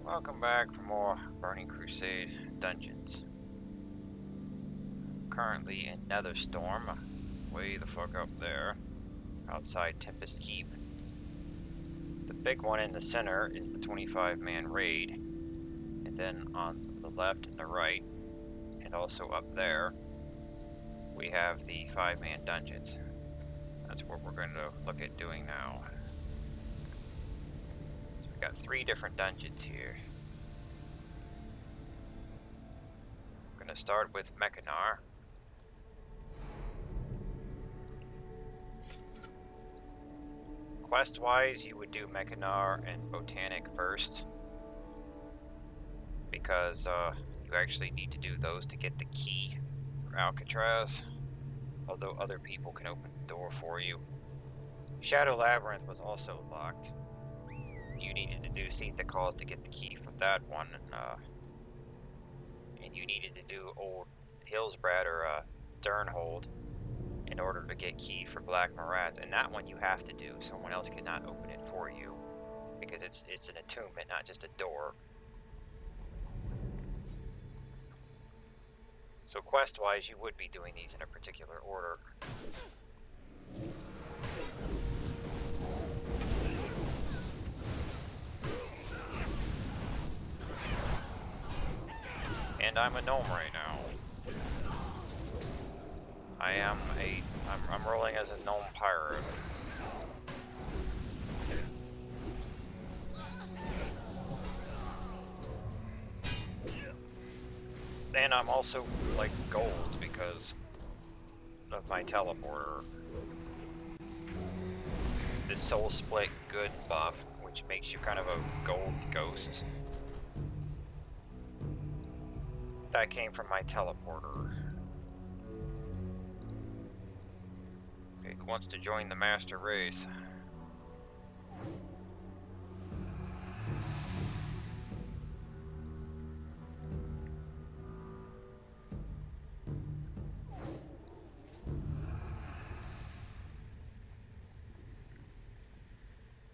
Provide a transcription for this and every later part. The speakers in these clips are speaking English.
Welcome back for more Burning Crusade dungeons. Currently in Netherstorm, way the fuck up there, outside Tempest Keep. The big one in the center is the 25-man raid, and then on the left and the right, and also up there, we have the 5-man dungeons. That's what we're going to look at doing now. So we got 3 different dungeons here. We're going to start with Mechanar. Quest-wise, you would do Mechanar and Botanic first, because you actually need to do those to get the key for Alcatraz, although other people can open the door for you. Shadow Labyrinth was also locked. You needed to do Seetha Calls to get the key for that one, and you needed to do Old Hillsbrad or Durnhold in order to get key for Black Morass, and that one you have to do. Someone else cannot open it for you, because it's an attunement, not just a door. So quest-wise, you would be doing these in a particular order. And I'm a gnome right now. I'm rolling as a gnome pirate. And I'm also like gold because of my teleporter. This soul split good buff, which makes you kind of a gold ghost. That came from my teleporter. Okay, who wants to join the master race?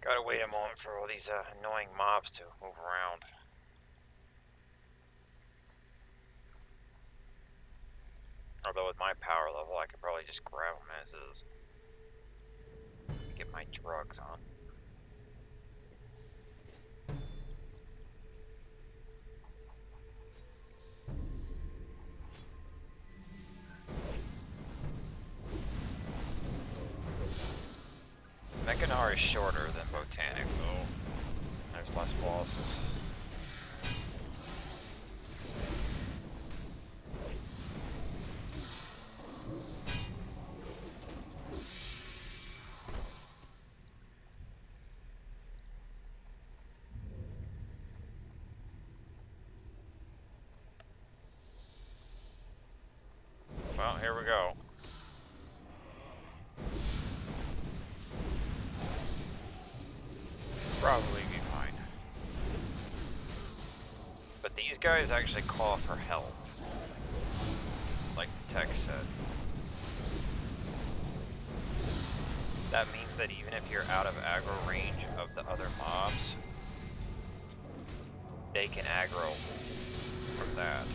Gotta wait a moment for all these annoying mobs to move around. Although with my power level, I could probably just grab them as is. Get my drugs on. Mechanar is shorter than Botanic, though. There's less bosses. Well, here we go. Probably be fine. But these guys actually call for help, like the text said. That means that even if you're out of aggro range of the other mobs, they can aggro from that.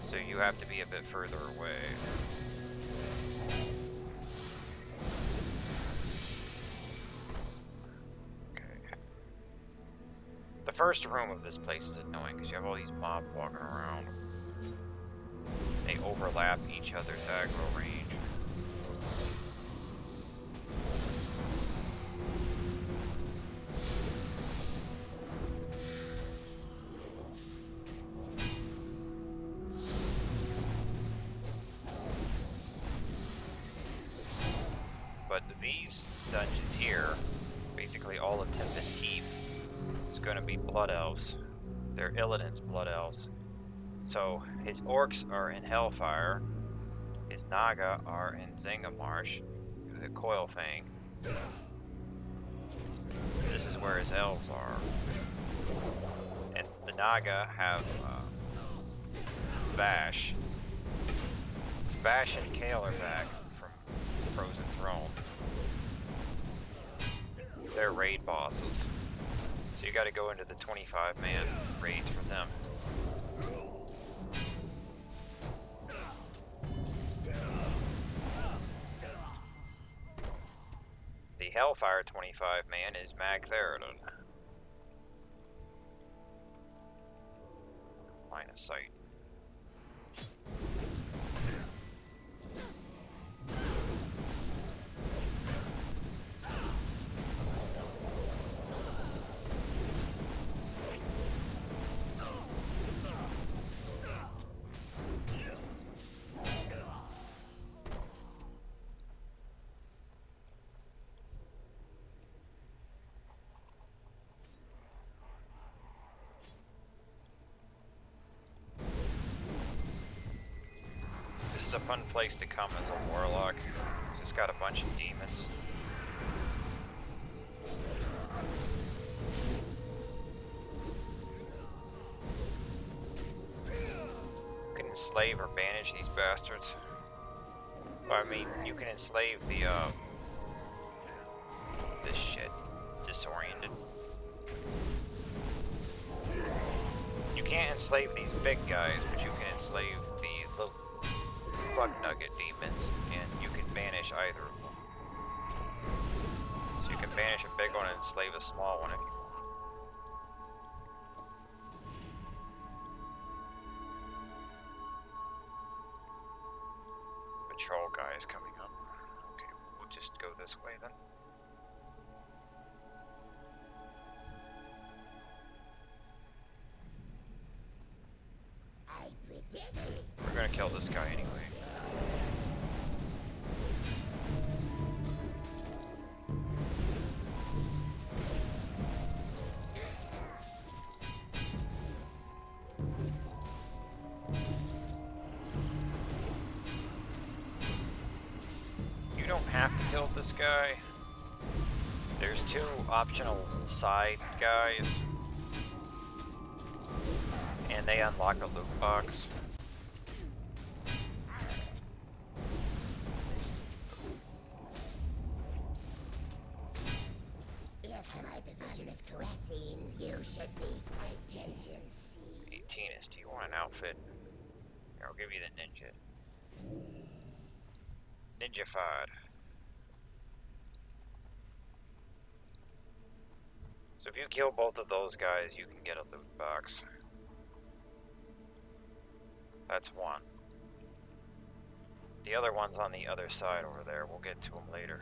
So you have to be a bit further away. The first room of this place is annoying because you have all these mobs walking around. They overlap each other's aggro range. But these dungeons here, basically all of Tempest Keep, is going to be Blood Elves. They're Illidan's Blood Elves. So his orcs are in Hellfire, his Naga are in Zingamarsh, the Coil Fang. This is where his elves are. And the Naga have Vash. Vash and Kale are back from Frozen Throne. They're raid bosses. So you gotta go into the 25-man raids for them. The Hellfire 25-man is Magtheridon. Line of sight. This is a fun place to come as a warlock. It's just got a bunch of demons. You can enslave or banish these bastards. I mean, you can enslave the, this shit. Disoriented. You can't enslave these big guys, but you can enslave the little fuck nugget demons, and you can banish either of them. So you can banish a big one and enslave a small one if you want. Patrol guy is coming up. Okay, we'll just go this way then. We're gonna kill this guy anyway. You don't have to kill this guy. There's 2 optional side guys. And they unlock a loot box. If my division is Crusade, you should be attention. 18 is, do you want an outfit? Here, I'll give you the ninja. Ninja-fied. So if you kill both of those guys, you can get a loot box. That's one. The other one's on the other side over there. We'll get to them later.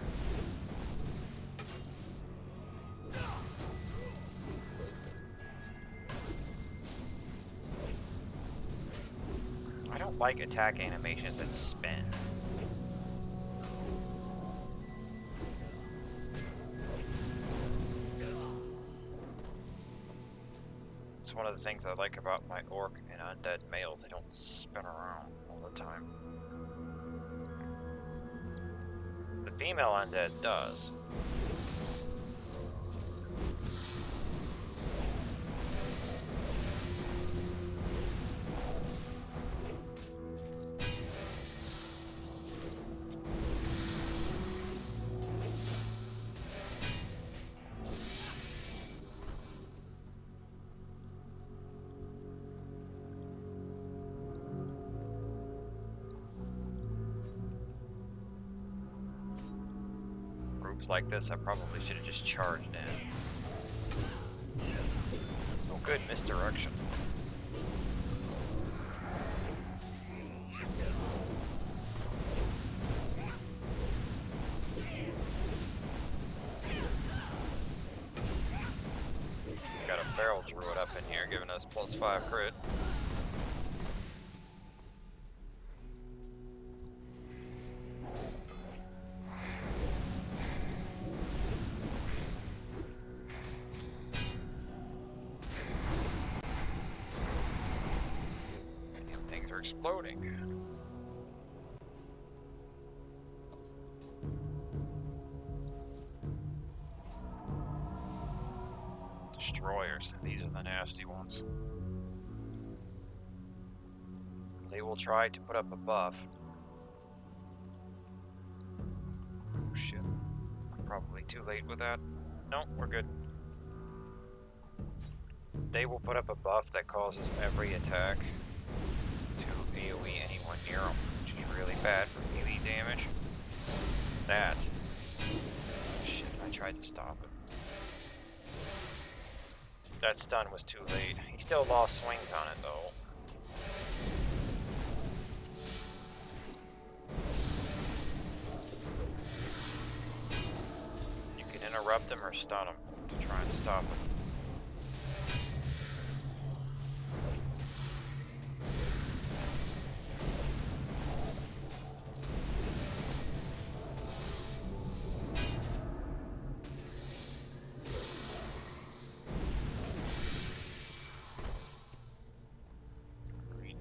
I don't like attack animations that spin. It's one of the things I like about my orc and undead males. They don't spin around all the time. The female undead does. Like this, I probably should have just charged in. Oh good, misdirection. Got a barrel druid up in here giving us +5 crit. Exploding. Destroyers. These are the nasty ones. They will try to put up a buff. Oh shit. I'm probably too late with that. No, we're good. They will put up a buff that causes every attack to AoE anyone near them, which is really bad for melee damage. That. Shit, I tried to stop it. That stun was too late. He still lost swings on it though. You can interrupt him or stun him to try and stop him.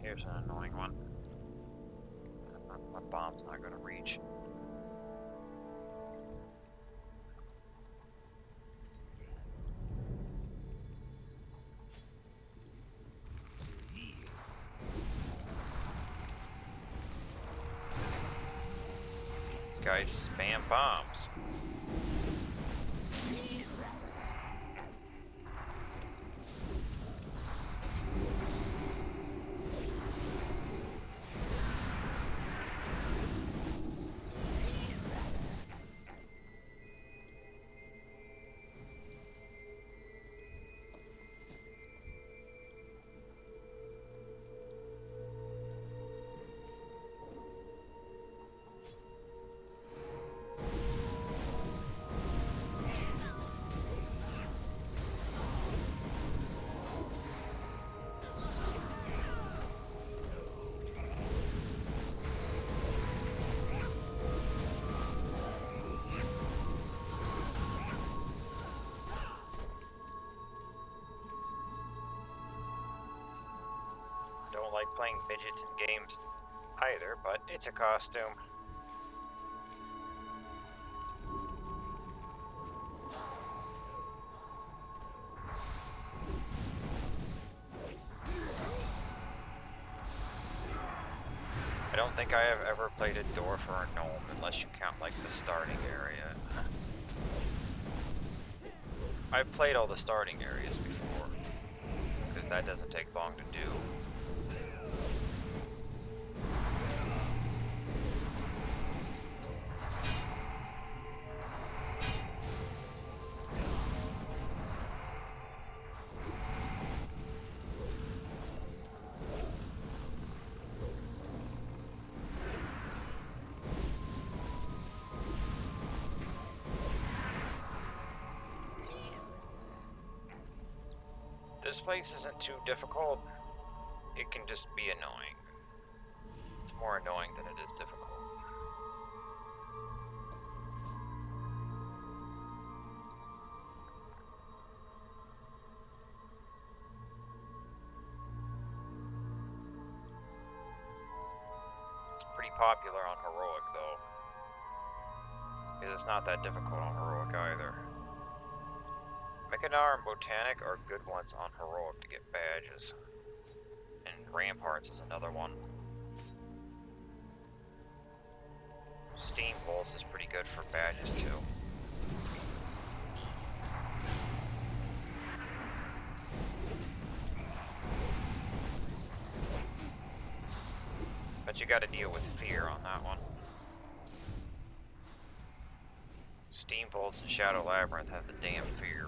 Here's an annoying one. My bomb's not gonna reach. These guys spam bombs. Don't like playing midgets in games either, but it's a costume. I don't think I have ever played a dwarf or a gnome unless you count like the starting area. I've played all the starting areas before, because that doesn't take long to do. This place isn't too difficult. It can just be annoying. It's more annoying than it is difficult. It's pretty popular on Heroic though. Because it's not that difficult on Heroic either. Mechanar and Botanic are good ones on Heroic to get badges. And Ramparts is another one. Steam Pulse is pretty good for badges too. But you gotta deal with fear on that one. Steam Pulse and Shadow Labyrinth have the damn fear.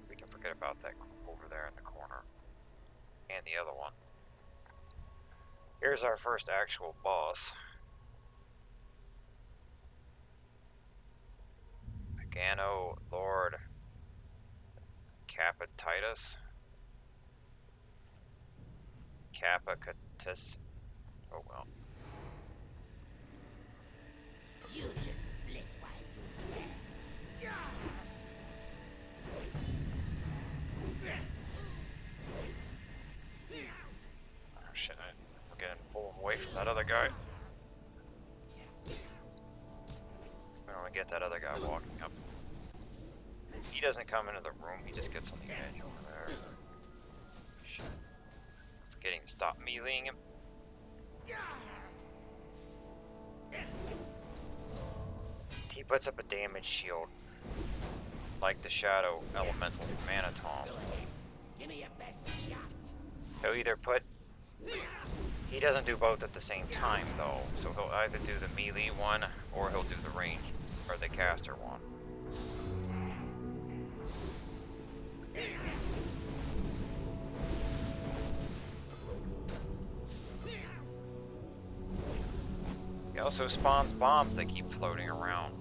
We can forget about that over there in the corner. And the other one. Here's our first actual boss. Megano Lord Capititus. Capicatus. Oh well. You should split while you can. Oh shit, Fucking pull him away from that other guy. I don't want to get that other guy walking up. He doesn't come into the room, he just gets on the edge over there. Shit. Forgetting to stop meleeing him. He puts up a damage shield, like the Shadow Elemental Manitom. Give me your best shot. He'll either put... He doesn't do both at the same time, though. So he'll either do the melee one, or he'll do the range, or the caster one. He also spawns bombs that keep floating around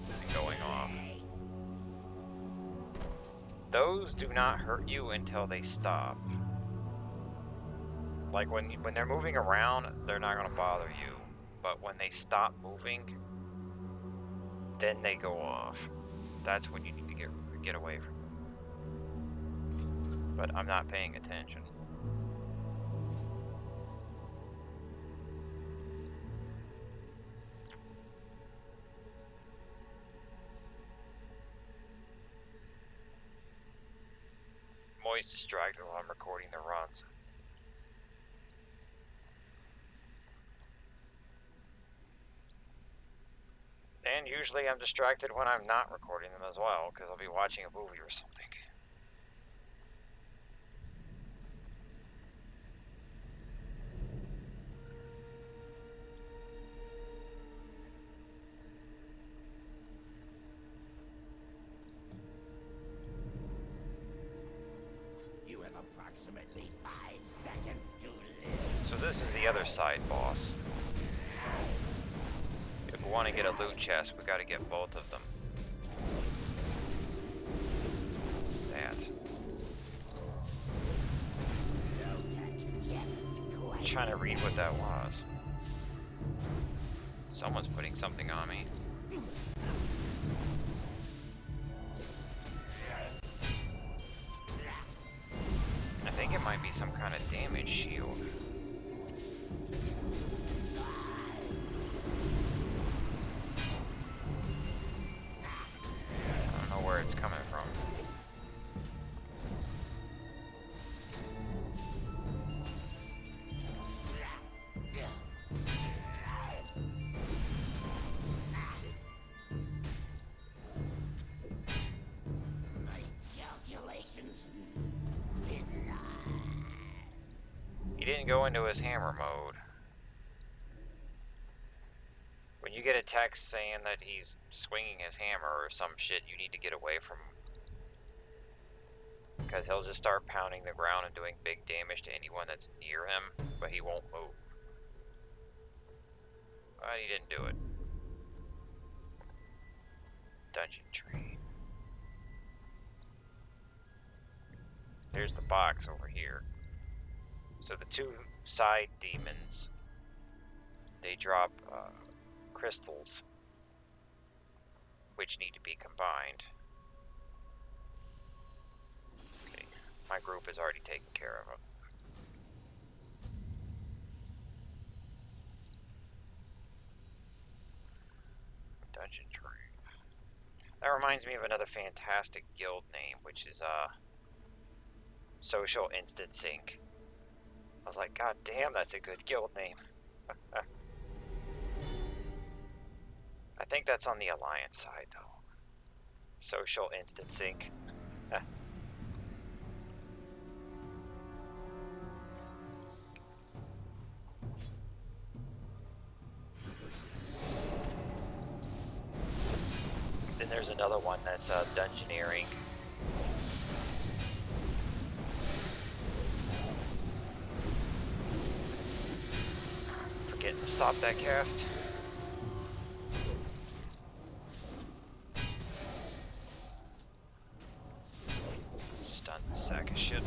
and going off. Those do not hurt you until they stop. Like when they're moving around, they're not going to bother you. But when they stop moving, then they go off. That's when you need to get away from them. But I'm not paying attention. I'm always distracted while I'm recording the runs. And usually I'm distracted when I'm not recording them as well, because I'll be watching a movie or something. You have approximately 5 seconds to live. So this is the other side boss. If we want to get a loot chest, we got to get both of them. What's that? I'm trying to read what that was. Someone's putting something on me. I think it might be some kind of damage shield. I don't know where it's coming from. He didn't go into his hammer mode. When you get a text saying that he's swinging his hammer or some shit, you need to get away from him. Because he'll just start pounding the ground and doing big damage to anyone that's near him, but he won't move. But he didn't do it. Dungeon tree. There's the box over here. So the two side demons, they drop crystals, which need to be combined. Okay, my group has already taken care of it. Dungeon tree. That reminds me of another fantastic guild name, which is Social Instant Sync. I was like, God damn, that's a good guild name. I think that's on the Alliance side, though. Social Instant Sync. Then there's another one that's Dungeoneering. Forgetting to stop that cast. Stunned sack of shit.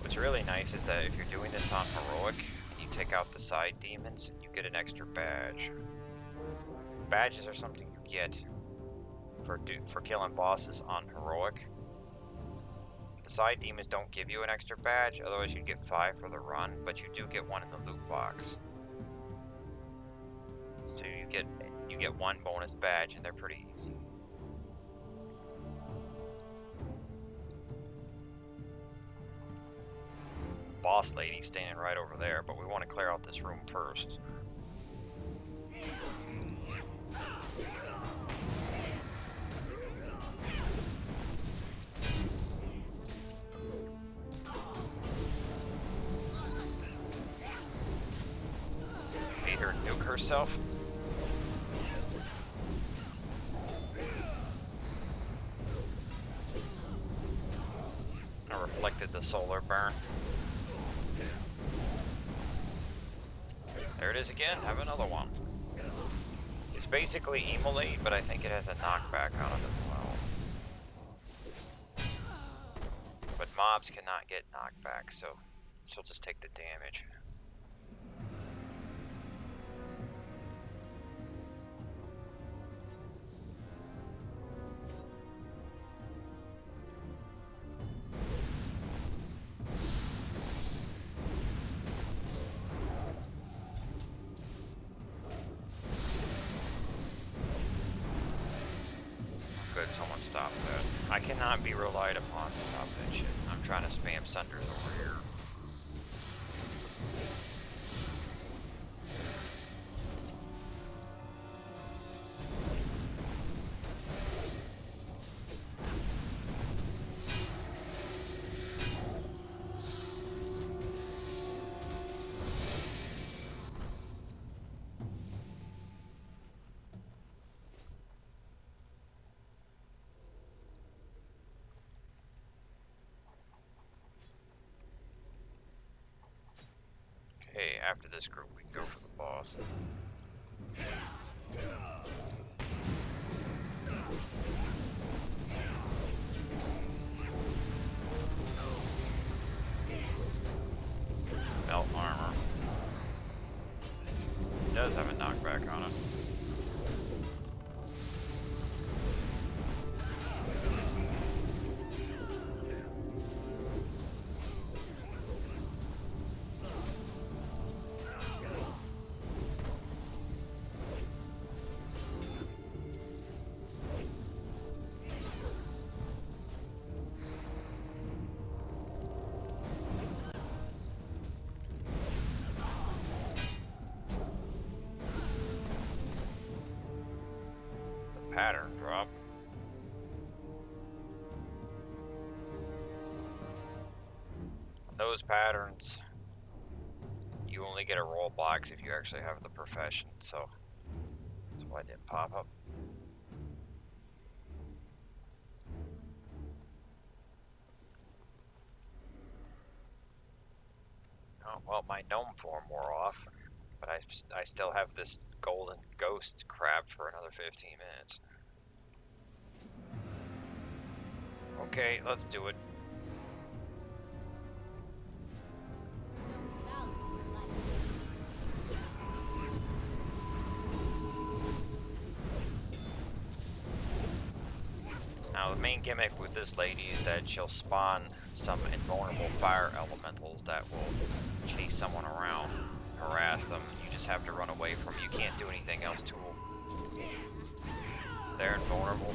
What's really nice is that if you're doing this on heroic and you take out the side demons, you get an extra badge. Badges are something you get for killing bosses on heroic. The side demons don't give you an extra badge, otherwise you'd get 5 for the run, but you do get 1 in the loot box. So you get 1 bonus badge, and they're pretty easy. Boss lady's standing right over there, but we want to clear out this room first. Made her nuke herself. I reflected the solar burn. There it is again, have another one. It's basically Immolate, but I think it has a knockback on it as well. But mobs cannot get knockback, so she'll just take the damage. Good, someone stop that. I cannot be relied upon to stop that shit. I'm trying to spam Sunders over here. Okay, after this group, we can go for the boss. Belt armor. It does have a knockback on it. Pattern drop. Those patterns, you only get a roll box if you actually have the profession, so that's why it didn't pop up. Oh, well, my gnome form wore off, but I still have this golden ghost crab for another 15 minutes. Okay, let's do it. Now the main gimmick with this lady is that she'll spawn some invulnerable fire elementals that will chase someone around, harass them. You just have to run away from them. You can't do anything else to them. They're invulnerable.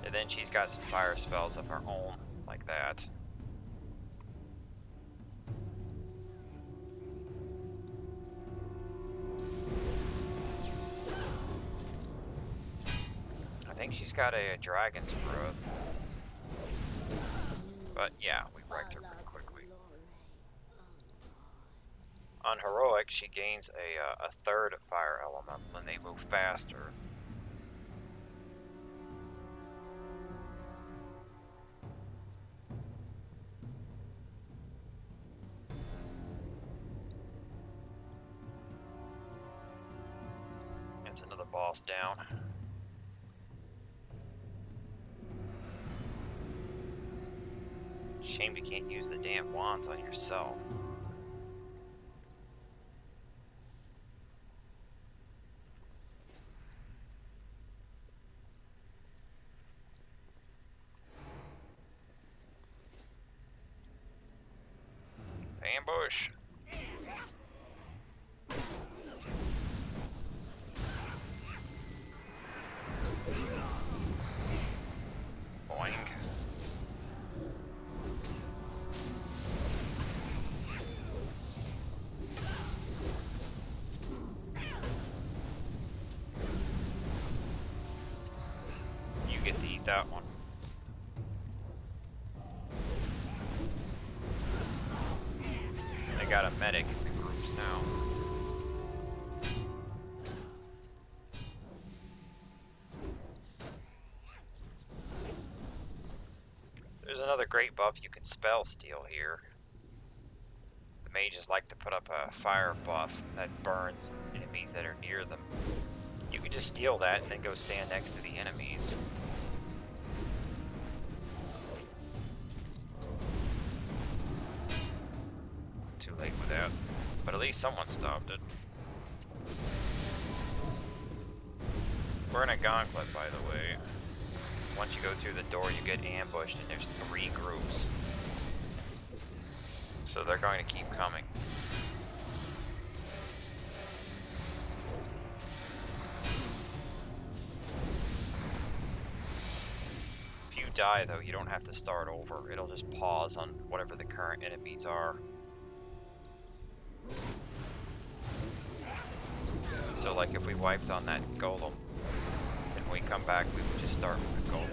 And then she's got some fire spells of her own, like that. I think she's got a dragon's breath. But yeah, we wrecked her pretty quickly. On heroic, she gains a third fire element when they move faster. That's another boss down. Shame you can't use the damn wands on yourself. ambush. Boing. You get to eat that one. They got a medic in the groups now. There's another great buff. You can spell steal here. The mages like to put up a fire buff that burns enemies that are near them. You can just steal that and then go stand next to the enemies. Too late with that, but at least someone stopped it. We're in a gauntlet, by the way. Once you go through the door, you get ambushed, and there's 3 groups. So they're going to keep coming. If you die, though, you don't have to start over. It'll just pause on whatever the current enemies are. So, like, if we wiped on that golem, and we come back, we would just start with the golem.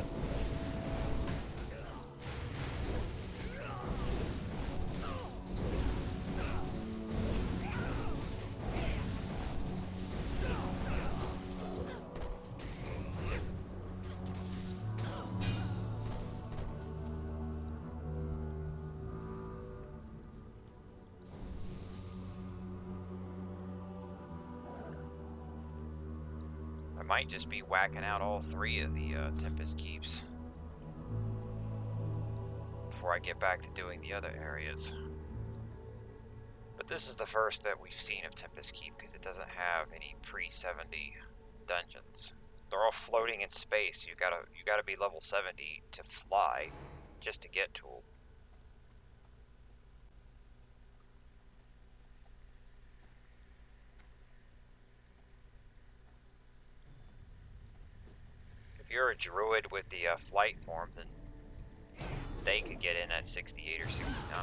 I might just be whacking out all 3 of the Tempest Keeps before I get back to doing the other areas. But this is the first that we've seen of Tempest Keep because it doesn't have any pre-70 dungeons. They're all floating in space. You gotta be level 70 to fly just to get to them. If you're a druid with the flight form, then they could get in at 68 or 69.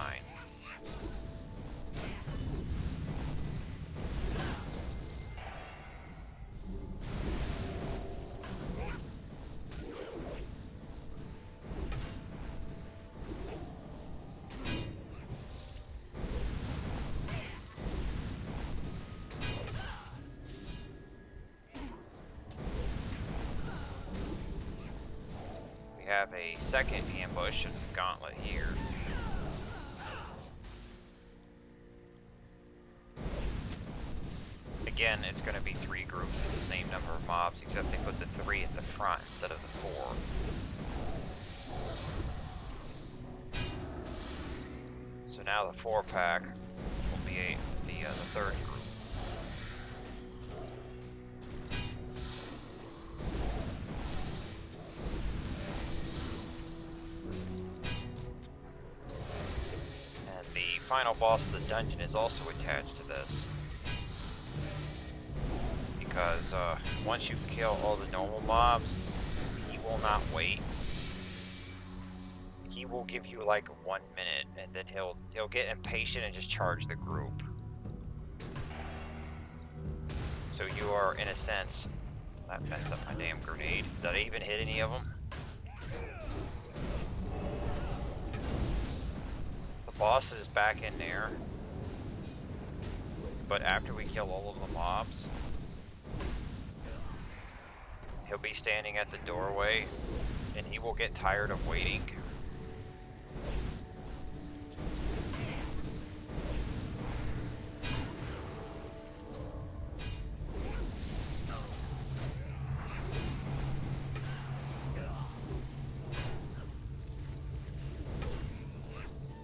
Have a second ambush of the gauntlet here. Again, it's going to be 3 groups. It's the same number of mobs, except they put the 3 at the front instead of the 4. So now the 4-pack will be the 3rd group. The final boss of the dungeon is also attached to this. Because once you kill all the normal mobs, he will not wait. He will give you like 1 minute, and then he'll get impatient and just charge the group. So you are, in a sense, that messed up my damn grenade. Did I even hit any of them? Boss is back in there, but after we kill all of the mobs, he'll be standing at the doorway, and he will get tired of waiting.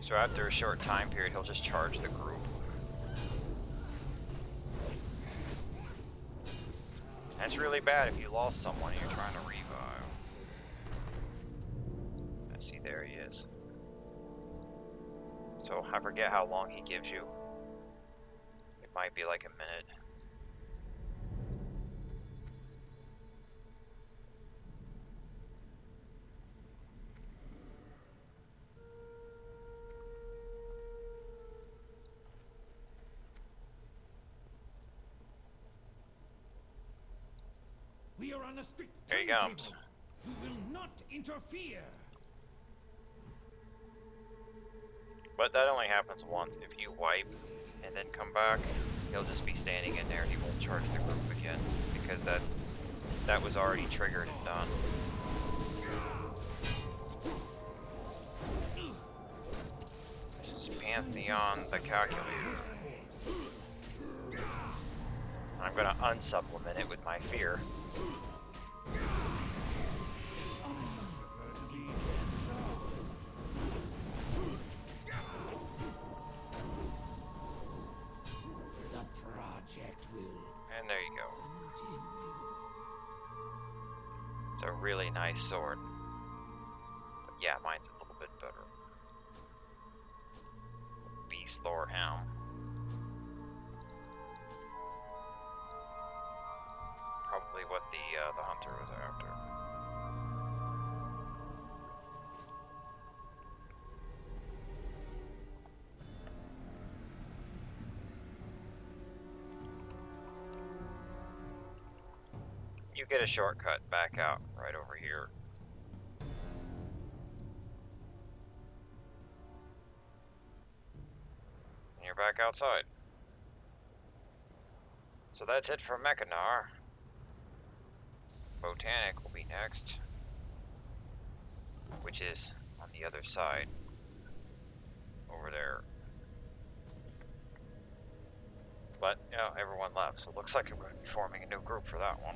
So after a short time period, he'll just charge the group. That's really bad if you lost someone and you're trying to revive. Let's see, there he is. So I forget how long he gives you. It might be like a minute. We are on a strict Here he timetable. comes. We will not interfere. But that only happens once. If you wipe and then come back, he'll just be standing in there and he won't charge the group again. Because that was already triggered and done. This is Pantheon the Calculator. I'm gonna unsupplement it with my fear. The project will And there you go. continue. It's a really nice sword. But yeah, mine's a little bit better. Beast Lord Helm. Probably what the hunter was after. You get a shortcut back out right over here. And you're back outside. So that's it for Mechanar. Botanic will be next, which is on the other side, over there. But, you know, everyone left, so it looks like we're going to be forming a new group for that one.